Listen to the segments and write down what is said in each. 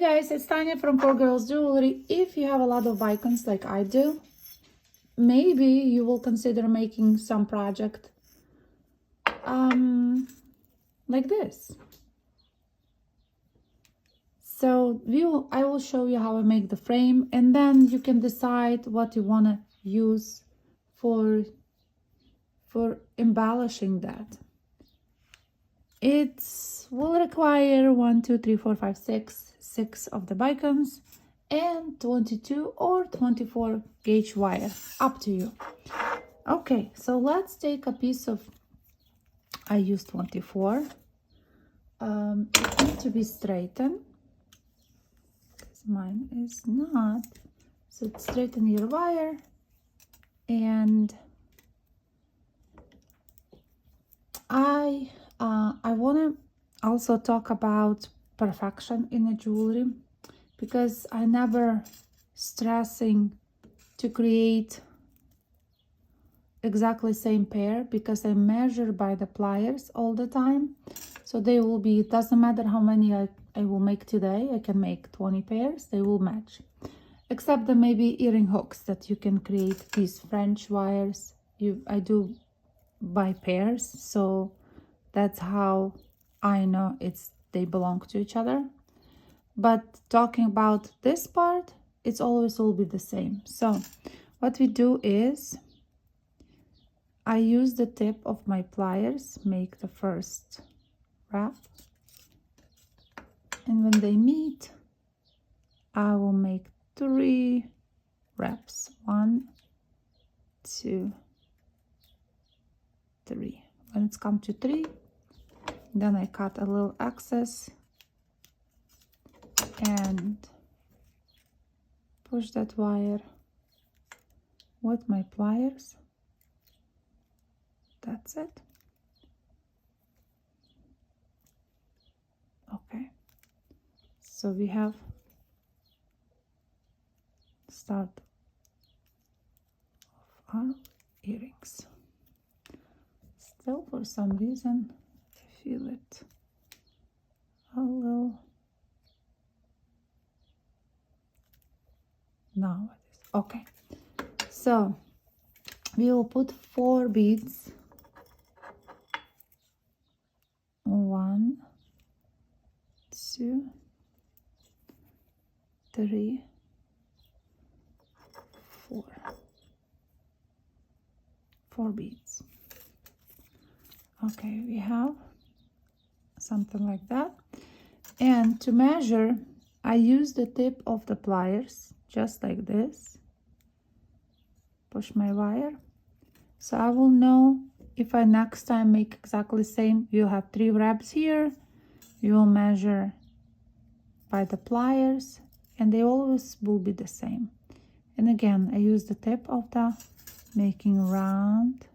guys, it's Tanya from 4Girls Jewelry. If you have a lot of Vicons like I do, maybe you will consider making some project like this. So I will show you how I make the frame, and then you can decide what you want to use for embellishing that. It will require 1, 2, 3, 4, 5, 6 of the Vicons and 22 or 24 gauge wire, up to you. Okay, so let's take a piece of, I use 24. It needs to be straightened because mine is not. So straighten your wire, and I want to also talk about perfection in the jewelry, because I never stressing to create exactly same pair, because I measure by the pliers all the time. So they will be, it doesn't matter how many I will make today, I can make 20 pairs, they will match. Except the maybe earring hooks that you can create these French wires. I do by pairs, so that's how I know they belong to each other. But talking about this part, it's always will be the same. So what we do is I use the tip of my pliers, make the first wrap, and when they meet, I will make 3 wraps. 1, 2, 3. When it's come to 3, then I cut a little excess and push that wire with my pliers. That's it. Okay, so we have start of our earrings. Still, for some reason, I feel it a little. Now it is okay. So we will put 4 beads. 1, 2, 3, 4. 4 beads. Okay, we have something like that. And to measure, I use the tip of the pliers, just like this. Push my wire. So I will know if I next time make exactly same. You have 3 wraps here. You will measure by the pliers, and they always will be the same. And again, I use the tip of the making round,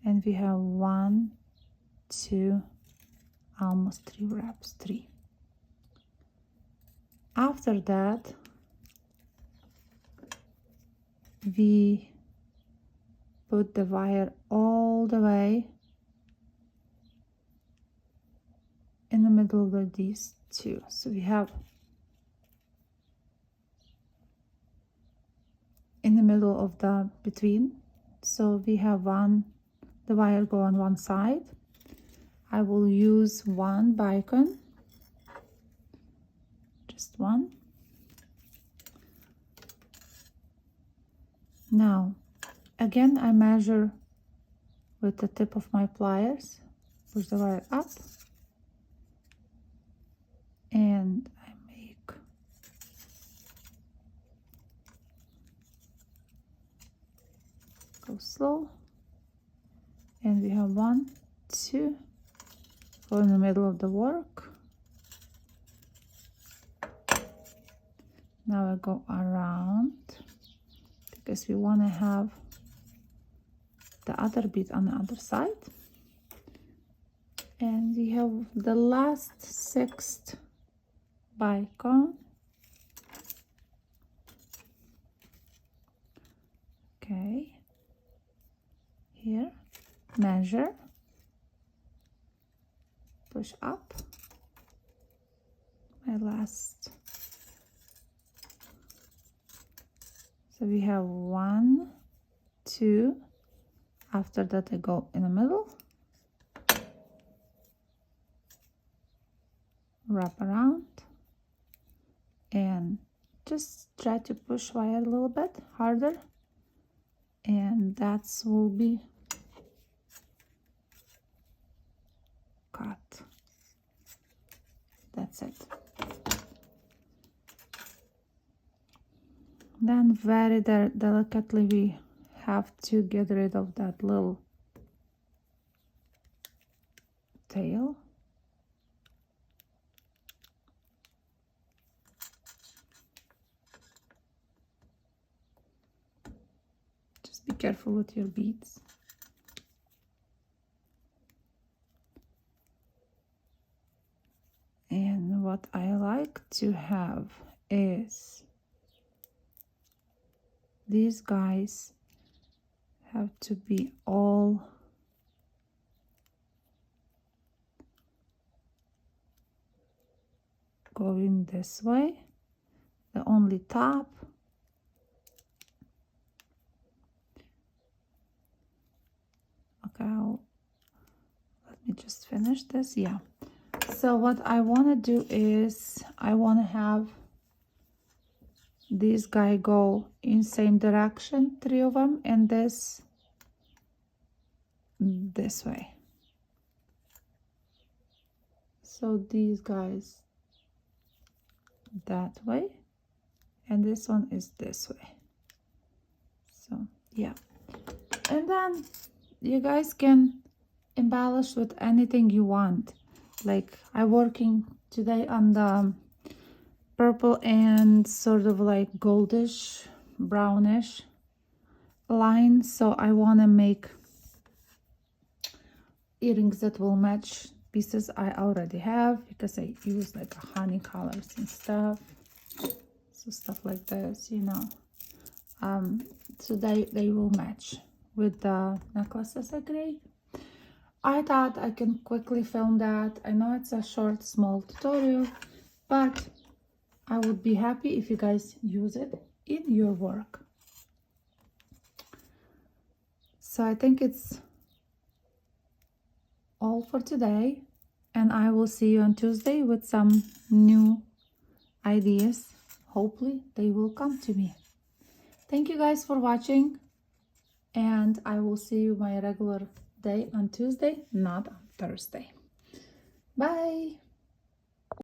and we have 1, 2, almost 3 wraps, 3. After that, we put the wire all the way in the middle of these 2. So we have in the middle of the between. So we have the wire go on one side. I will use 1 Vicon, just 1. Now, again, I measure with the tip of my pliers, push the wire up, and I make go slow, and we have 1, 2, go in the middle of the work. Now I go around, because we want to have the other bead on the other side, and we have the last 6th Vicon. Okay, here measure, push up, last. So we have 1, 2. After that I go in the middle, wrap around, and just try to push wire a little bit harder, and that will be cut. That's it. Then very delicately we have to get rid of that little tail. Just be careful with your beads. And what I like to have is these guys have to be all going this way. The only top okay, let me just finish this. Yeah, so what I want to do is I want to have this guy go in same direction, 3 of them, and this way. So these guys that way, and this one is this way. So yeah, and then you guys can embellish with anything you want. Like I'm working today on the purple and sort of like goldish brownish line, so I want to make earrings that will match pieces I already have, because I use like honey colors and stuff, so stuff like this, you know. So they will match with the necklaces I create. I thought I can quickly film that. I know it's a short small tutorial, but I would be happy if you guys use it in your work. So I think it's all for today, and I will see you on Tuesday with some new ideas. Hopefully they will come to me. Thank you guys for watching, and I will see you my regular day on Tuesday, not on Thursday. Bye.